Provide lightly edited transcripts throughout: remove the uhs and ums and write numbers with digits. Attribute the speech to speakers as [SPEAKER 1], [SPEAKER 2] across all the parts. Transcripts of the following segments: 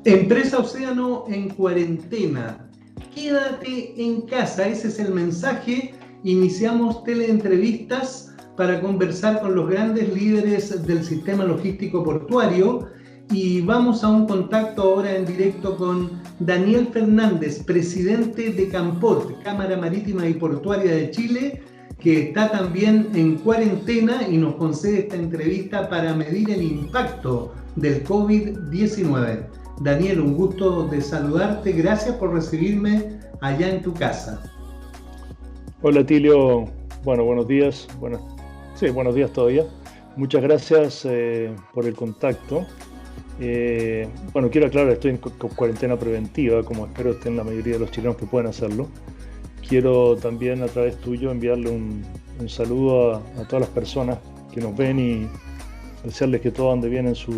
[SPEAKER 1] Empresa Océano en cuarentena. Quédate en casa, ese es el mensaje. Iniciamos teleentrevistas para conversar con los grandes líderes del sistema logístico portuario y vamos a un contacto ahora en directo con Daniel Fernández, presidente de Camport, Cámara Marítima y Portuaria de Chile, que está también en cuarentena y nos concede esta entrevista para medir el impacto del COVID-19. Daniel, un gusto de saludarte. Gracias por recibirme allá en tu casa.
[SPEAKER 2] Hola Tilio, buenos días. Buenos días todavía. Muchas gracias por el contacto. Quiero aclarar, estoy en cuarentena preventiva, como espero estén la mayoría de los chilenos que pueden hacerlo. Quiero también a través tuyo enviarle un saludo a todas las personas que nos ven y desearles que todo ande bien en su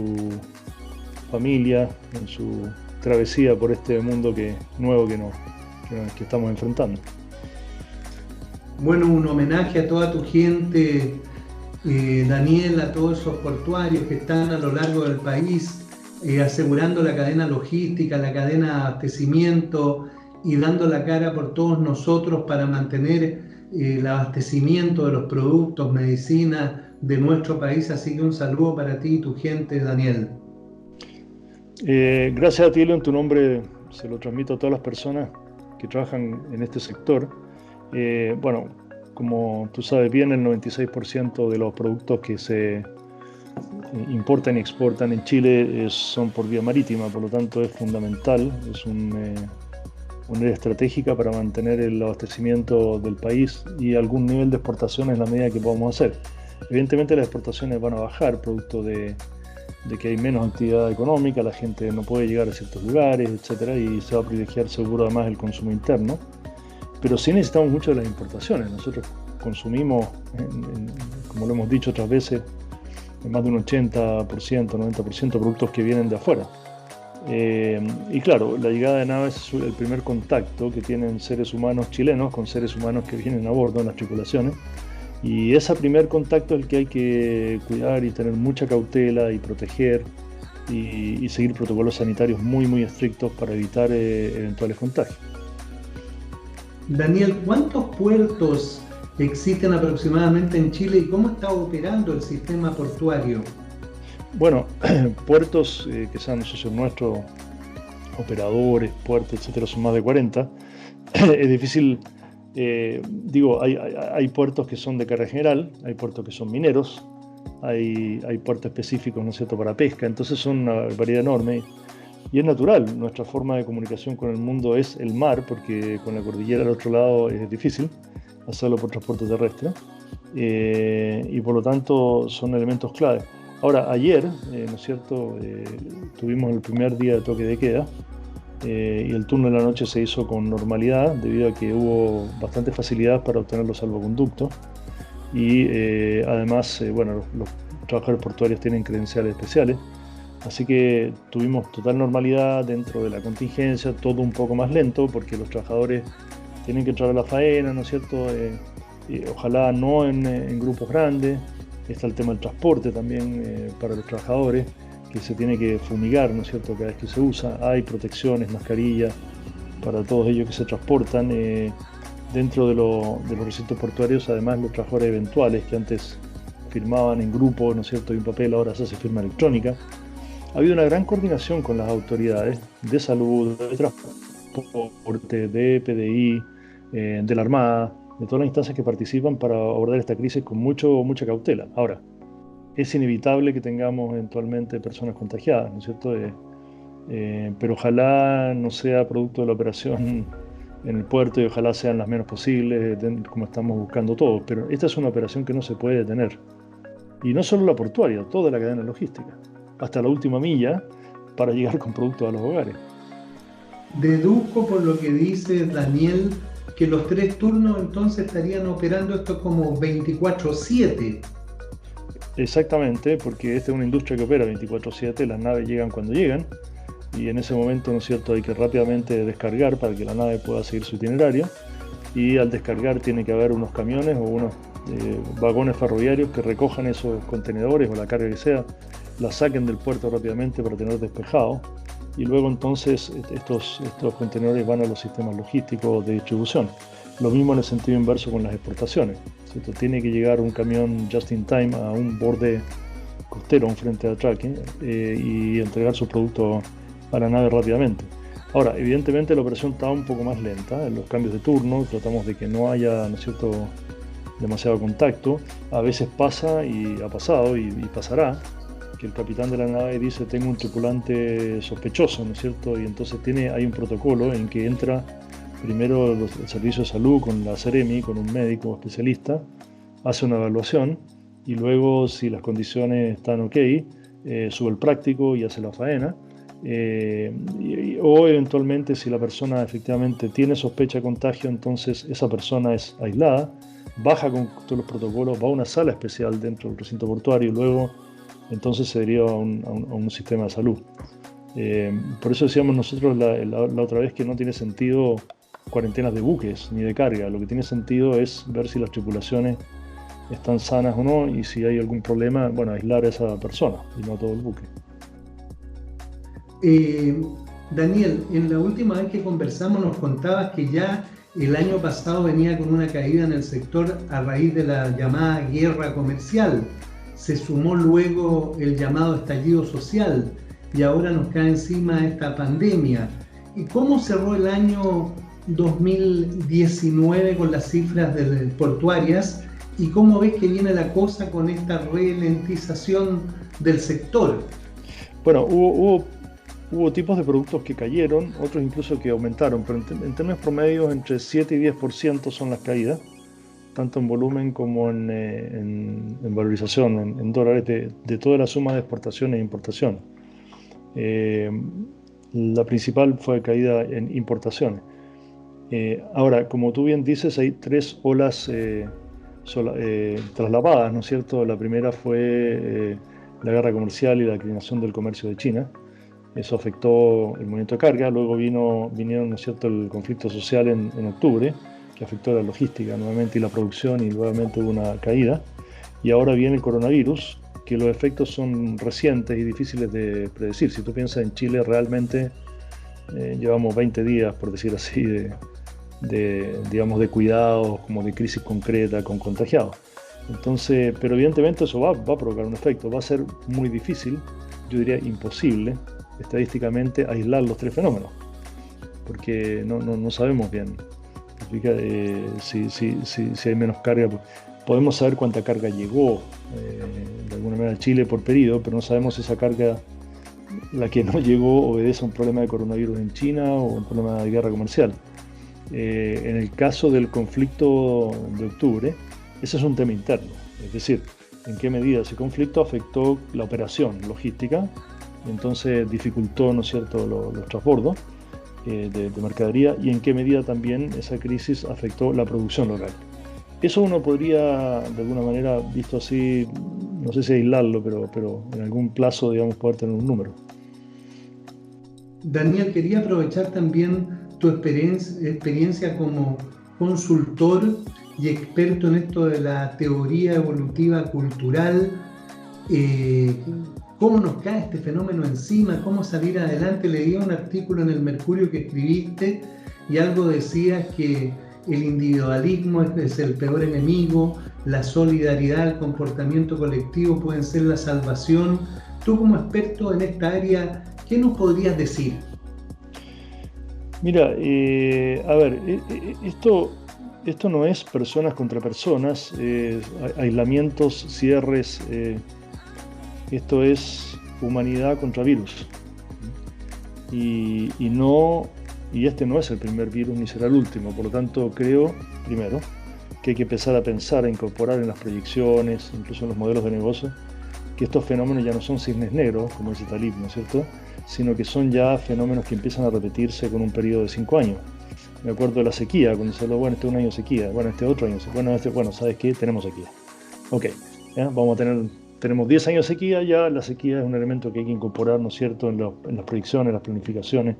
[SPEAKER 2] familia, en su travesía por este mundo nuevo que estamos enfrentando.
[SPEAKER 1] Bueno, un homenaje a toda tu gente, Daniel, a todos esos portuarios que están a lo largo del país asegurando la cadena logística, la cadena de abastecimiento y dando la cara por todos nosotros para mantener el abastecimiento de los productos, medicinas de nuestro país. Así que un saludo para ti y tu gente, Daniel.
[SPEAKER 2] Gracias a ti, en tu nombre se lo transmito a todas las personas que trabajan en este sector. Como tú sabes bien, el 96% de los productos que se importan y exportan en Chile son por vía marítima, por lo tanto es fundamental, es una área estratégica para mantener el abastecimiento del país y algún nivel de exportaciones en la medida que podamos hacer. Evidentemente las exportaciones van a bajar producto de que hay menos actividad económica, la gente no puede llegar a ciertos lugares, etcétera, y se va a privilegiar seguro además el consumo interno. Pero sí necesitamos mucho de las importaciones. Nosotros consumimos, como lo hemos dicho otras veces, más de un 80%, 90% productos que vienen de afuera. Y claro, la llegada de naves es el primer contacto que tienen seres humanos chilenos con seres humanos que vienen a bordo en las tripulaciones. Y ese primer contacto es el que hay que cuidar y tener mucha cautela y proteger y seguir protocolos sanitarios muy, muy estrictos para evitar eventuales contagios.
[SPEAKER 1] Daniel, ¿cuántos puertos existen aproximadamente en Chile y cómo está operando el sistema portuario?
[SPEAKER 2] Bueno, puertos que sean socios nuestros, operadores, puertos, etcétera, son más de 40. Es difícil, hay puertos que son de carga general, hay puertos que son mineros, hay puertos específicos, ¿no es cierto?, para pesca, entonces son una variedad enorme. Y es natural, nuestra forma de comunicación con el mundo es el mar, porque con la cordillera al otro lado es difícil hacerlo por transporte terrestre, y por lo tanto son elementos clave. Ahora, ayer, ¿no es cierto?, tuvimos el primer día de toque de queda, y el turno de la noche se hizo con normalidad, debido a que hubo bastante facilidad para obtener los salvoconductos, y además, los trabajadores portuarios tienen credenciales especiales. Así que tuvimos total normalidad dentro de la contingencia, todo un poco más lento porque los trabajadores tienen que entrar a la faena, ¿no es cierto? Ojalá no en grupos grandes. Está el tema del transporte también para los trabajadores, que se tiene que fumigar, ¿no es cierto?, cada vez que se usa. Hay protecciones, mascarillas para todos ellos que se transportan. Dentro de los recintos portuarios, además, los trabajadores eventuales que antes firmaban en grupo, ¿no es cierto?, y un papel, ahora se hace firma electrónica. Ha habido una gran coordinación con las autoridades de salud, de transporte, de PDI, de la Armada, de todas las instancias que participan para abordar esta crisis con mucha cautela. Ahora, es inevitable que tengamos eventualmente personas contagiadas, ¿no es cierto? Pero ojalá no sea producto de la operación en el puerto y ojalá sean las menos posibles, como estamos buscando todos. Pero esta es una operación que no se puede detener. Y no solo la portuaria, toda la cadena logística, hasta la última milla para llegar con productos a los hogares.
[SPEAKER 1] Deduzco por lo que dice Daniel que los 3 turnos entonces estarían operando esto como 24/7.
[SPEAKER 2] Exactamente, porque esta es una industria que opera 24/7, las naves llegan cuando llegan y en ese momento, ¿no es cierto?, hay que rápidamente descargar para que la nave pueda seguir su itinerario, y al descargar tiene que haber unos camiones o unos vagones ferroviarios que recojan esos contenedores o la carga que sea, la saquen del puerto rápidamente para tener despejado y luego entonces estos contenedores van a los sistemas logísticos de distribución. Lo mismo en el sentido inverso con las exportaciones, ¿cierto? Tiene que llegar un camión just in time a un borde costero, un frente de atraque, y entregar su producto a la nave rápidamente. Ahora, evidentemente la operación está un poco más lenta, en los cambios de turno, tratamos de que no haya, ¿no es cierto?, demasiado contacto. A veces pasa, y ha pasado, y pasará, que el capitán de la nave dice: tengo un tripulante sospechoso, ¿no es cierto? Y entonces hay un protocolo en que entra primero el servicio de salud con la Seremi, con un médico especialista, hace una evaluación, y luego, si las condiciones están ok, sube el práctico y hace la faena. O eventualmente, si la persona efectivamente tiene sospecha de contagio, entonces esa persona es aislada, baja con todos los protocolos, va a una sala especial dentro del recinto portuario y luego entonces se deriva a un sistema de salud. Por eso decíamos nosotros la otra vez que no tiene sentido cuarentenas de buques ni de carga. Lo que tiene sentido es ver si las tripulaciones están sanas o no, y si hay algún problema, bueno, aislar a esa persona y no a todo el buque.
[SPEAKER 1] Daniel, en la última vez que conversamos nos contabas que ya el año pasado venía con una caída en el sector a raíz de la llamada guerra comercial. Se sumó luego el llamado estallido social y ahora nos cae encima esta pandemia. ¿Y cómo cerró el año 2019 con las cifras portuarias? ¿Y cómo ves que viene la cosa con esta ralentización del sector?
[SPEAKER 2] Bueno, hubo tipos de productos que cayeron, otros incluso que aumentaron, pero en términos promedios entre 7 y 10% son las caídas, tanto en volumen como en valorización, en dólares, de toda la suma de exportaciones e importaciones. La principal fue caída en importaciones. Ahora, como tú bien dices, hay tres olas traslapadas, ¿no es cierto? La primera fue la guerra comercial y la declinación del comercio de China. Eso afectó el movimiento de carga. Luego vinieron, ¿no es cierto?, el conflicto social en octubre, que afectó la logística nuevamente y la producción, y nuevamente hubo una caída. Y ahora viene el coronavirus, que los efectos son recientes y difíciles de predecir. Si tú piensas en Chile, realmente llevamos 20 días, por decir así, digamos, de cuidados, como de crisis concreta con contagiados. Entonces, pero evidentemente eso va a provocar un efecto. Va a ser muy difícil, yo diría imposible, estadísticamente, aislar los tres fenómenos, porque no sabemos bien. Si hay menos carga, podemos saber cuánta carga llegó de alguna manera a Chile por periodo, pero no sabemos si esa carga, la que no llegó, obedece a un problema de coronavirus en China o un problema de guerra comercial. En el caso del conflicto de octubre, ese es un tema interno, es decir, en qué medida ese conflicto afectó la operación logística, entonces dificultó, ¿no es cierto?, los transbordos de mercadería, y en qué medida también esa crisis afectó la producción local. Eso uno podría, de alguna manera, visto así, no sé si aislarlo, pero en algún plazo, digamos, poder tener un número.
[SPEAKER 1] Daniel, quería aprovechar también tu experiencia como consultor y experto en esto de la teoría evolutiva cultural. ¿Cómo nos cae este fenómeno encima? ¿Cómo salir adelante? Leí un artículo en el Mercurio que escribiste y algo decías que el individualismo es el peor enemigo, la solidaridad, el comportamiento colectivo pueden ser la salvación. Tú, como experto en esta área, ¿qué nos podrías decir?
[SPEAKER 2] Mira, a ver, esto no es personas contra personas, aislamientos, cierres, esto es humanidad contra virus. Y este no es el primer virus ni será el último. Por lo tanto, creo, primero, que hay que empezar a pensar, a incorporar en las proyecciones, incluso en los modelos de negocio, que estos fenómenos ya no son cisnes negros, como dice Talib, ¿no es cierto?, sino que son ya fenómenos que empiezan a repetirse con un periodo de 5 años. Me acuerdo de la sequía, cuando se habló, bueno, este es un año de sequía, bueno, este otro año de sequía, bueno, ¿sabes qué? Tenemos sequía. Ok, ¿ya? Tenemos 10 años de sequía, ya la sequía es un elemento que hay que incorporar, ¿no es cierto?, en las proyecciones, las planificaciones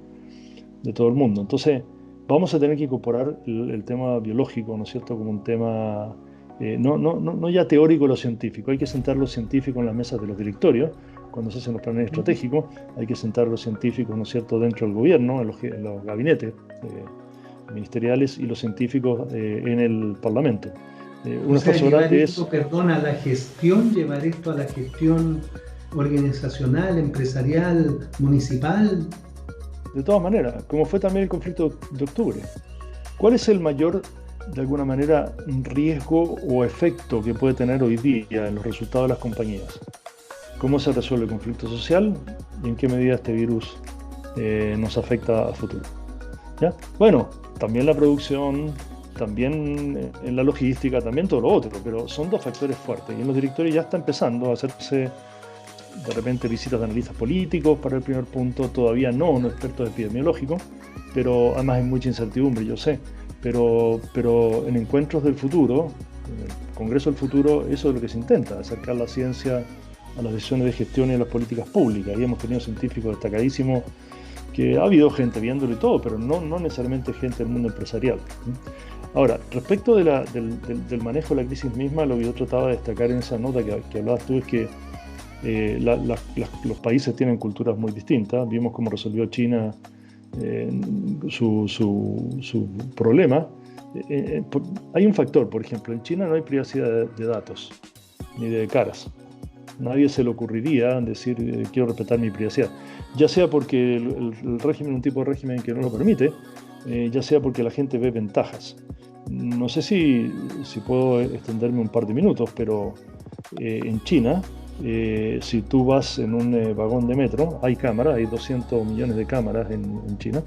[SPEAKER 2] de todo el mundo. Entonces, vamos a tener que incorporar el tema biológico, ¿no es cierto?, como un tema no ya teórico, lo científico. Hay que sentar los científicos en las mesas de los directorios cuando se hacen los planes estratégicos, hay que sentar a los científicos, ¿no es cierto?, dentro del gobierno, en los gabinetes ministeriales, y los científicos en el Parlamento.
[SPEAKER 1] O sea, llevar esto, perdona, llevar esto a la gestión organizacional, empresarial, municipal.
[SPEAKER 2] De todas maneras, como fue también el conflicto de octubre. ¿Cuál es el mayor, de alguna manera, riesgo o efecto que puede tener hoy día en los resultados de las compañías? ¿Cómo se resuelve el conflicto social y en qué medida este virus nos afecta a futuro? ¿Ya? Bueno, también la producción, también en la logística, también todo lo otro, pero son dos factores fuertes y en los directorios ya está empezando a hacerse de repente visitas de analistas políticos para el primer punto, todavía no expertos epidemiológicos, pero además hay mucha incertidumbre, yo sé, pero en encuentros del futuro, en el Congreso del Futuro, eso es lo que se intenta, acercar la ciencia a las decisiones de gestión y a las políticas públicas. Y hemos tenido científicos destacadísimos, que ha habido gente viéndolo y todo, pero no necesariamente gente del mundo empresarial. Ahora, respecto del manejo de la crisis misma, lo que yo trataba de destacar en esa nota que hablabas tú es que los países tienen culturas muy distintas. Vimos cómo resolvió China su problema. Hay un factor, por ejemplo, en China no hay privacidad de datos, ni de caras. Nadie se le ocurriría decir quiero respetar mi privacidad, ya sea porque el régimen es un tipo de régimen que no lo permite, ya sea porque la gente ve ventajas. No sé si puedo extenderme un par de minutos, pero en China, si tú vas en un vagón de metro, hay cámaras, hay 200 millones de cámaras en China,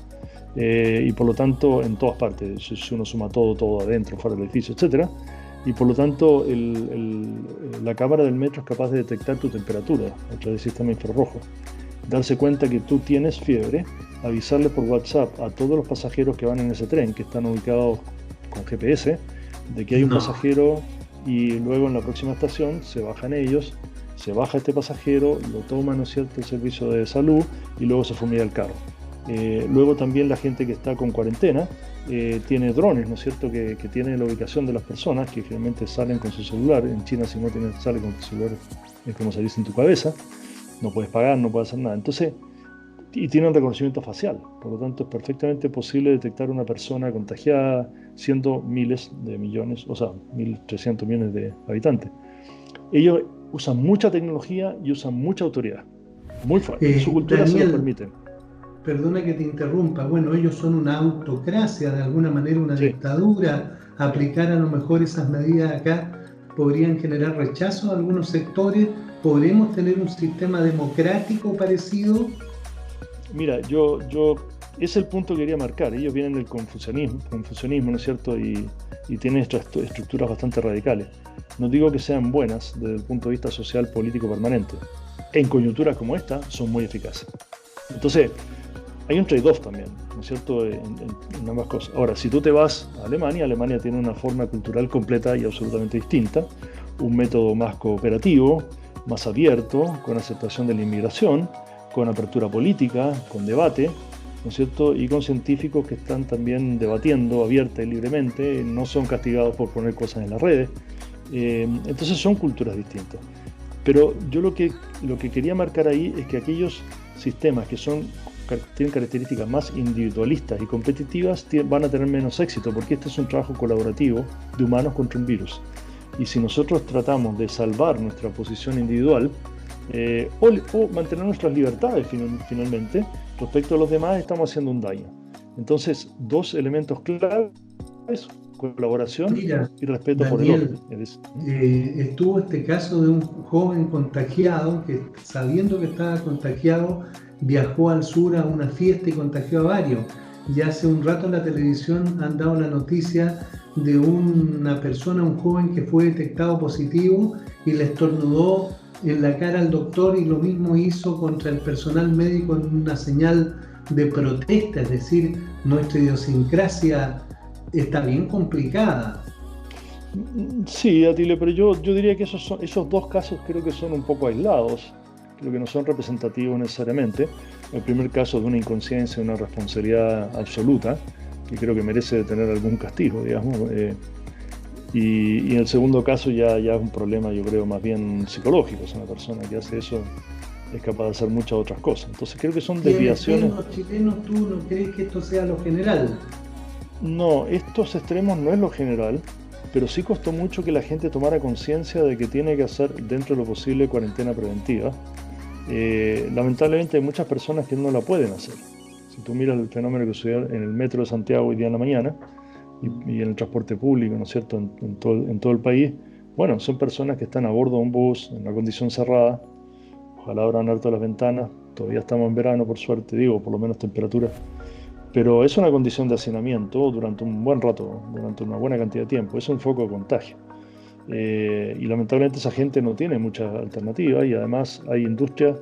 [SPEAKER 2] y por lo tanto en todas partes, si uno suma todo adentro, fuera del edificio, etcétera. Y por lo tanto la cámara del metro es capaz de detectar tu temperatura a través del sistema infrarrojo, darse cuenta que tú tienes fiebre, avisarle por WhatsApp a todos los pasajeros que van en ese tren, que están ubicados con GPS, de que hay un pasajero, y luego en la próxima estación se bajan ellos, se baja este pasajero, lo toma, ¿no es cierto?, el servicio de salud, y luego se fumiga el carro. Luego también la gente que está con cuarentena tiene drones, ¿no es cierto?, que tienen la ubicación de las personas, que finalmente salen con su celular. En China, si no sale con tu celular, es como salirse en tu cabeza, no puedes pagar, no puedes hacer nada. Entonces, y tienen reconocimiento facial, por lo tanto es perfectamente posible detectar una persona contagiada siendo miles de millones, o sea, 1.300 millones de habitantes. Ellos usan mucha tecnología y usan mucha autoridad, muy fuerte, su cultura Daniel, se lo permite.
[SPEAKER 1] Perdona que te interrumpa, bueno, ellos son una autocracia, de alguna manera una dictadura. Aplicar a lo mejor esas medidas acá podrían generar rechazo a algunos sectores. ¿Podremos tener un sistema democrático parecido?
[SPEAKER 2] Mira, es el punto que quería marcar. Ellos vienen del confucianismo, ¿no es cierto? Y tienen estructuras bastante radicales. No digo que sean buenas desde el punto de vista social, político, permanente. En coyunturas como esta son muy eficaces. Entonces, hay un trade-off también, ¿no es cierto?, en ambas cosas. Ahora, si tú te vas a Alemania tiene una forma cultural completa y absolutamente distinta, un método más cooperativo, más abierto, con aceptación de la inmigración, con apertura política, con debate, ¿no es cierto?, y con científicos que están también debatiendo abierta y libremente, no son castigados por poner cosas en las redes. Entonces son culturas distintas. Pero yo lo que quería marcar ahí es que aquellos sistemas que tienen características más individualistas y competitivas van a tener menos éxito, porque este es un trabajo colaborativo de humanos contra un virus. Y si nosotros tratamos de salvar nuestra posición individual o mantener nuestras libertades finalmente, respecto a los demás, estamos haciendo un daño. Entonces, dos elementos claves: colaboración y respeto, Daniel, por el otro.
[SPEAKER 1] Estuvo este caso de un joven contagiado que, sabiendo que estaba contagiado, viajó al sur a una fiesta y contagió a varios. Y hace un rato en la televisión han dado la noticia de una persona, un joven que fue detectado positivo y le estornudó en la cara al doctor, y lo mismo hizo contra el personal médico en una señal de protesta. Es decir, nuestra idiosincrasia está bien complicada.
[SPEAKER 2] Sí, Atilio, pero yo diría que esos dos casos creo que son un poco aislados, creo que no son representativos necesariamente. El primer caso de una inconsciencia, una responsabilidad absoluta, que creo que merece tener algún castigo, digamos. Y en el segundo caso ya es un problema, yo creo, más bien psicológico. Es una persona que hace eso es capaz de hacer muchas otras cosas. Entonces creo que son
[SPEAKER 1] Y en
[SPEAKER 2] desviaciones.
[SPEAKER 1] los chilenos, ¿tú no crees que esto sea lo general?
[SPEAKER 2] No, estos extremos no es lo general, pero sí costó mucho que la gente tomara conciencia de que tiene que hacer dentro de lo posible cuarentena preventiva. Lamentablemente hay muchas personas que no la pueden hacer. Si tú miras el fenómeno que sucedió en el metro de Santiago hoy día en la mañana y en el transporte público, ¿no es cierto?, en todo el país, bueno, son personas que están a bordo de un bus en una condición cerrada, ojalá abran harto las ventanas, todavía estamos en verano por suerte, digo, por lo menos temperatura, pero es una condición de hacinamiento durante un buen rato, durante una buena cantidad de tiempo, es un foco de contagio. Y lamentablemente esa gente no tiene muchas alternativas y además hay industrias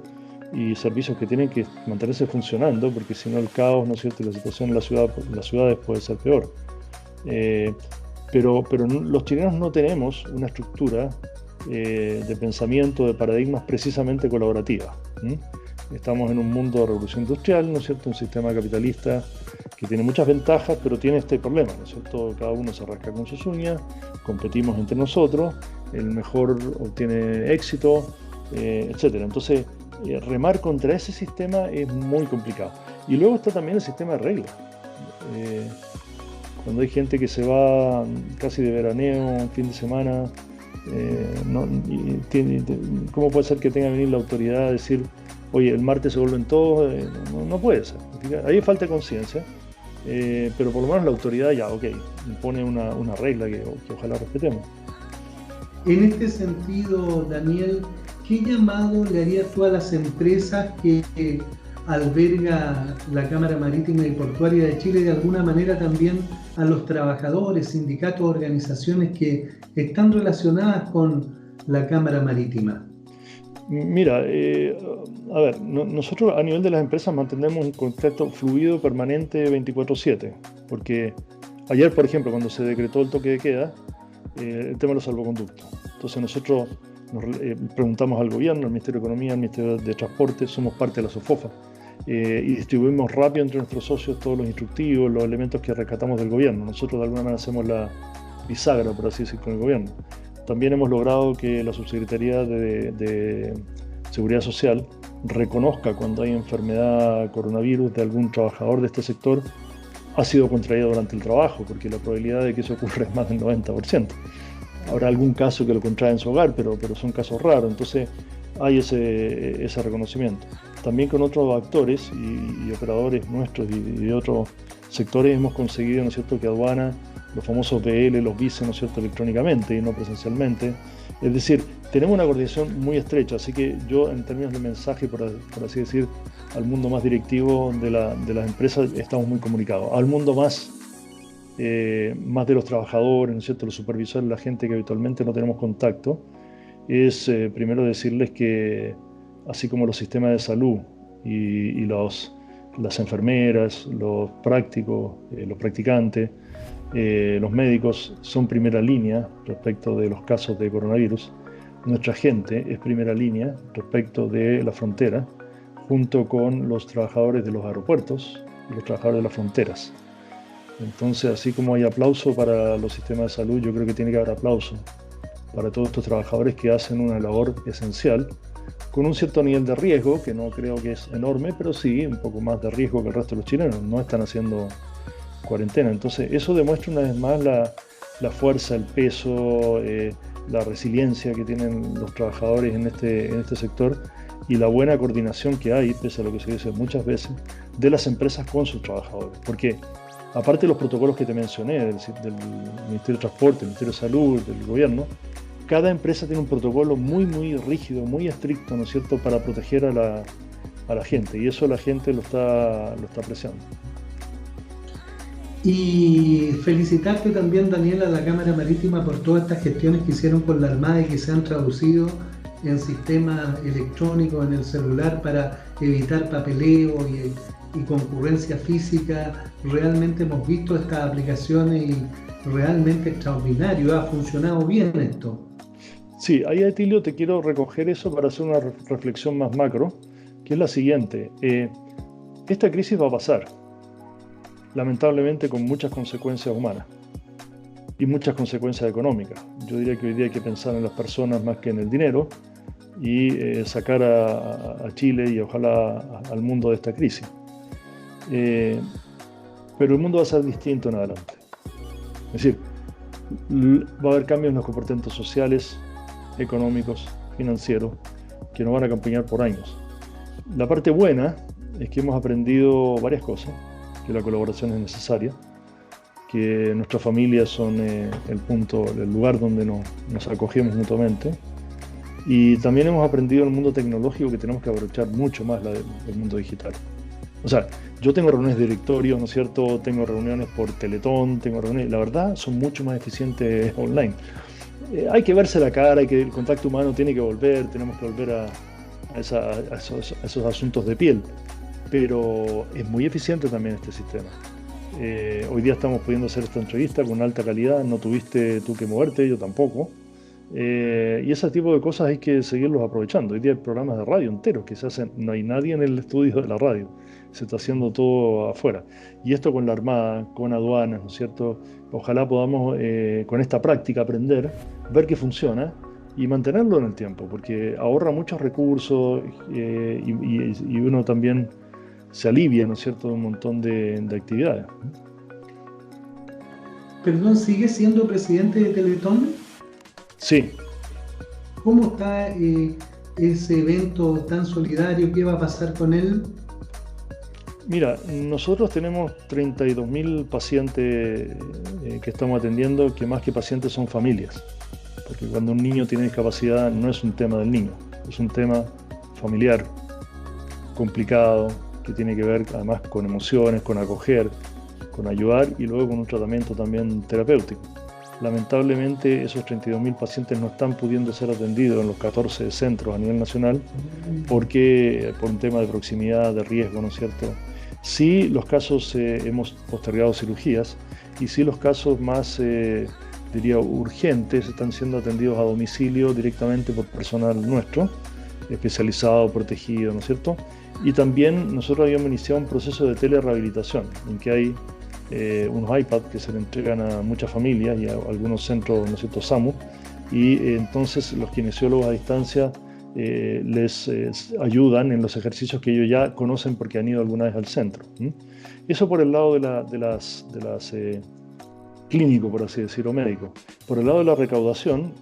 [SPEAKER 2] y servicios que tienen que mantenerse funcionando porque si no el caos, ¿no es cierto?, y la situación en las ciudades puede ser peor. Eh, pero los chilenos no tenemos una estructura de pensamiento, de paradigmas precisamente colaborativa. Estamos en un mundo de revolución industrial, ¿no es cierto?, un sistema capitalista que tiene muchas ventajas, pero tiene este problema, ¿no es cierto?, cada uno se rasca con sus uñas, competimos entre nosotros, el mejor obtiene éxito, etcétera. Entonces, remar contra ese sistema es muy complicado. Y luego está también el sistema de reglas. Cuando hay gente que se va casi de veraneo, un fin de semana, ¿cómo puede ser que tenga que venir la autoridad a decir, oye, el martes se vuelven todos? No puede ser. Ahí falta conciencia, pero por lo menos la autoridad ya, ok, impone una regla que ojalá respetemos.
[SPEAKER 1] En este sentido, Daniel, ¿qué llamado le harías tú a las empresas que alberga la Cámara Marítima y Portuaria de Chile, de alguna manera también a los trabajadores, sindicatos, organizaciones que están relacionadas con la Cámara Marítima?
[SPEAKER 2] Mira, a ver, nosotros a nivel de las empresas mantenemos un contacto fluido permanente 24/7, porque ayer, por ejemplo, cuando se decretó el toque de queda, el tema de los salvoconductos. Entonces nosotros nos preguntamos al gobierno, al Ministerio de Economía, al Ministerio de Transporte, somos parte de la SOFOFA, y distribuimos rápido entre nuestros socios todos los instructivos, los elementos que rescatamos del gobierno. Nosotros de alguna manera hacemos la bisagra, por así decir, con el gobierno. También hemos logrado que la Subsecretaría de Seguridad Social reconozca cuando hay enfermedad coronavirus de algún trabajador de este sector ha sido contraído durante el trabajo, porque la probabilidad de que eso ocurra es más del 90%. Habrá algún caso que lo contrae en su hogar, pero son casos raros, entonces hay ese reconocimiento. También con otros actores y operadores nuestros y de otros sectores hemos conseguido, ¿no es cierto?, que aduana, los famosos BL, los vice, ¿no es cierto?, electrónicamente y no presencialmente. Es decir, tenemos una coordinación muy estrecha, así que yo en términos de mensaje, por así decir, al mundo más directivo de las empresas estamos muy comunicados. Al mundo más de los trabajadores, ¿no es cierto?, los supervisores, la gente que habitualmente no tenemos contacto, es primero decirles que así como los sistemas de salud y las enfermeras, los prácticos, los practicantes, los médicos son primera línea respecto de los casos de coronavirus, nuestra gente es primera línea respecto de la frontera, junto con los trabajadores de los aeropuertos y los trabajadores de las fronteras. Entonces, así como hay aplauso para los sistemas de salud, yo creo que tiene que haber aplauso para todos estos trabajadores que hacen una labor esencial, con un cierto nivel de riesgo, que no creo que es enorme, pero sí un poco más de riesgo que el resto de los chilenos, no están haciendo cuarentena. Entonces, eso demuestra una vez más la fuerza, el peso, la resiliencia que tienen los trabajadores en este sector y la buena coordinación que hay, pese a lo que se dice muchas veces, de las empresas con sus trabajadores. Porque aparte de los protocolos que te mencioné, del Ministerio de Transporte, del Ministerio de Salud, del gobierno, cada empresa tiene un protocolo muy, muy rígido, muy estricto, ¿no es cierto?, para proteger a la gente, y eso la gente lo está apreciando.
[SPEAKER 1] Y felicitarte también, Daniel, a la Cámara Marítima por todas estas gestiones que hicieron con la Armada y que se han traducido en sistemas electrónicos en el celular para evitar papeleo y concurrencia física. Realmente hemos visto estas aplicaciones y realmente extraordinario, ha funcionado bien esto.
[SPEAKER 2] Sí, ahí, Atilio, te quiero recoger eso para hacer una reflexión más macro, que es la siguiente. Esta crisis va a pasar, lamentablemente con muchas consecuencias humanas y muchas consecuencias económicas. Yo diría que hoy día hay que pensar en las personas más que en el dinero, y sacar a Chile y ojalá al mundo de esta crisis. Pero el mundo va a ser distinto en adelante. Es decir, va a haber cambios en los comportamientos sociales, económicos, financieros, que nos van a acompañar por años. La parte buena es que hemos aprendido varias cosas, que la colaboración es necesaria, que nuestras familias son el lugar donde nos acogemos mutuamente, y también hemos aprendido en el mundo tecnológico que tenemos que aprovechar mucho más el mundo digital. O sea, yo tengo reuniones de directorio, ¿no es cierto? Tengo reuniones por Teletón, la verdad son mucho más eficientes online. Hay que verse la cara, el contacto humano tiene que volver, tenemos que volver a esos asuntos de piel, pero es muy eficiente también este sistema. Hoy día estamos pudiendo hacer esta entrevista con alta calidad, no tuviste tú que moverte, yo tampoco. Y ese tipo de cosas hay que seguirlos aprovechando. Hoy día hay programas de radio enteros que se hacen, no hay nadie en el estudio de la radio, se está haciendo todo afuera. Y esto con la Armada, con aduanas, ¿no es cierto? Ojalá podamos con esta práctica aprender, ver que funciona y mantenerlo en el tiempo, porque ahorra muchos recursos y uno también se alivia, ¿no es cierto?, de un montón de actividades.
[SPEAKER 1] Perdón, ¿sigue siendo presidente de Teletón?
[SPEAKER 2] Sí.
[SPEAKER 1] ¿Cómo está ese evento tan solidario? ¿Qué va a pasar con él?
[SPEAKER 2] Mira, nosotros tenemos 32.000 pacientes que estamos atendiendo, que más que pacientes son familias. Porque cuando un niño tiene discapacidad no es un tema del niño, es un tema familiar, complicado, que tiene que ver además con emociones, con acoger, con ayudar y luego con un tratamiento también terapéutico. Lamentablemente esos 32.000 pacientes no están pudiendo ser atendidos en los 14 centros a nivel nacional porque por un tema de proximidad, de riesgo, ¿no es cierto? Sí, los casos hemos postergado cirugías y sí los casos más, diría, urgentes están siendo atendidos a domicilio directamente por personal nuestro, especializado, protegido, ¿no es cierto? Y también nosotros habíamos iniciado un proceso de telerehabilitación en que hay unos iPads que se le entregan a muchas familias y a algunos centros, ¿no es cierto?, SAMU, y entonces los kinesiólogos a distancia les ayudan en los ejercicios que ellos ya conocen porque han ido alguna vez al centro. Eso por el lado de las clínico, por así decirlo, médico. Por el lado de la recaudación,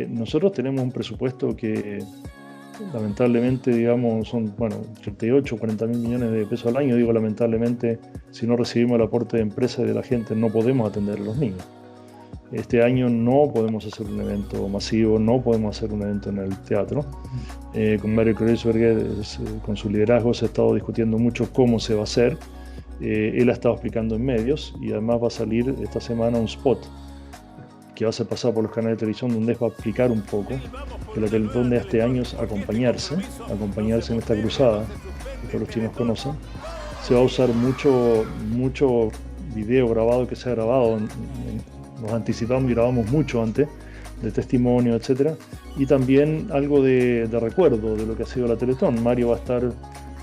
[SPEAKER 2] nosotros tenemos un presupuesto que lamentablemente, digamos, son 38 o 40 mil millones de pesos al año. Digo lamentablemente, si no recibimos el aporte de empresas y de la gente, no podemos atender a los niños. Este año no podemos hacer un evento masivo, no podemos hacer un evento en el teatro. Con Mario Kreuzberger, con su liderazgo, se ha estado discutiendo mucho cómo se va a hacer. Él ha estado explicando en medios y además va a salir esta semana un spot que va a ser pasado por los canales de televisión donde va a explicar un poco que la Teletón de este año es acompañarse en esta cruzada que los chinos conocen. Se va a usar mucho video grabado que se ha grabado, nos anticipamos y grabamos mucho antes, de testimonio, etcétera, y también algo de recuerdo de lo que ha sido la Teletón. Mario va a estar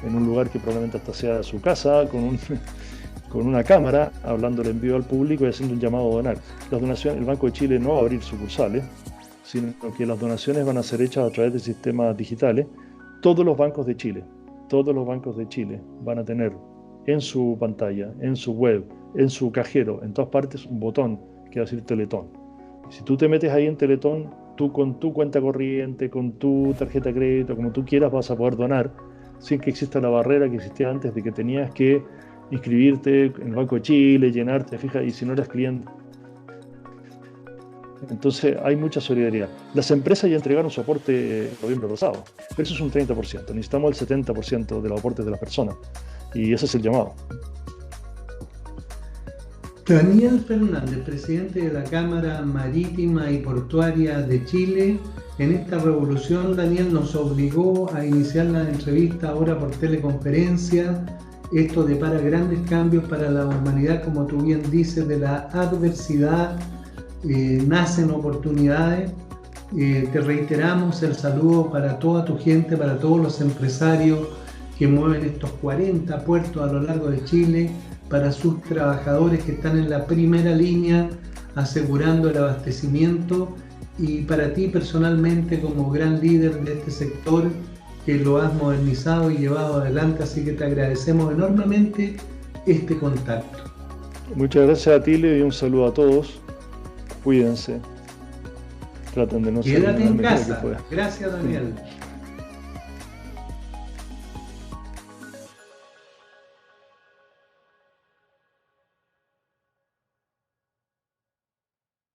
[SPEAKER 2] en un lugar que probablemente hasta sea su casa, con una cámara, hablándole en vivo al público y haciendo un llamado a donar. Las donaciones, el Banco de Chile no va a abrir sucursales, sino que las donaciones van a ser hechas a través de sistemas digitales. Todos los bancos de Chile van a tener en su pantalla, en su web, en su cajero, en todas partes, un botón que va a decir Teletón. Si tú te metes ahí en Teletón, tú con tu cuenta corriente, con tu tarjeta de crédito, como tú quieras, vas a poder donar sin que exista la barrera que existía antes de que tenías que inscribirte en el Banco de Chile, llenarte, fija, y si no eras cliente. Entonces hay mucha solidaridad. Las empresas ya entregaron su aporte en noviembre pasado, pero eso es un 30%. Necesitamos el 70% de los aportes de las personas y ese es el llamado.
[SPEAKER 1] Daniel Fernández, presidente de la Cámara Marítima y Portuaria de Chile. En esta revolución, Daniel, nos obligó a iniciar la entrevista ahora por teleconferencia. Esto depara grandes cambios para la humanidad, como tú bien dices, de la adversidad nacen oportunidades. Te reiteramos el saludo para toda tu gente, para todos los empresarios que mueven estos 40 puertos a lo largo de Chile, para sus trabajadores que están en la primera línea asegurando el abastecimiento y para ti personalmente como gran líder de este sector que lo has modernizado y llevado adelante, así que te agradecemos enormemente este contacto.
[SPEAKER 2] Muchas gracias a ti, Leo, y un saludo a todos. Cuídense. Traten de no salir
[SPEAKER 1] Quédate en
[SPEAKER 2] la medida
[SPEAKER 1] casa.
[SPEAKER 2] que puedan.
[SPEAKER 1] Gracias, Daniel.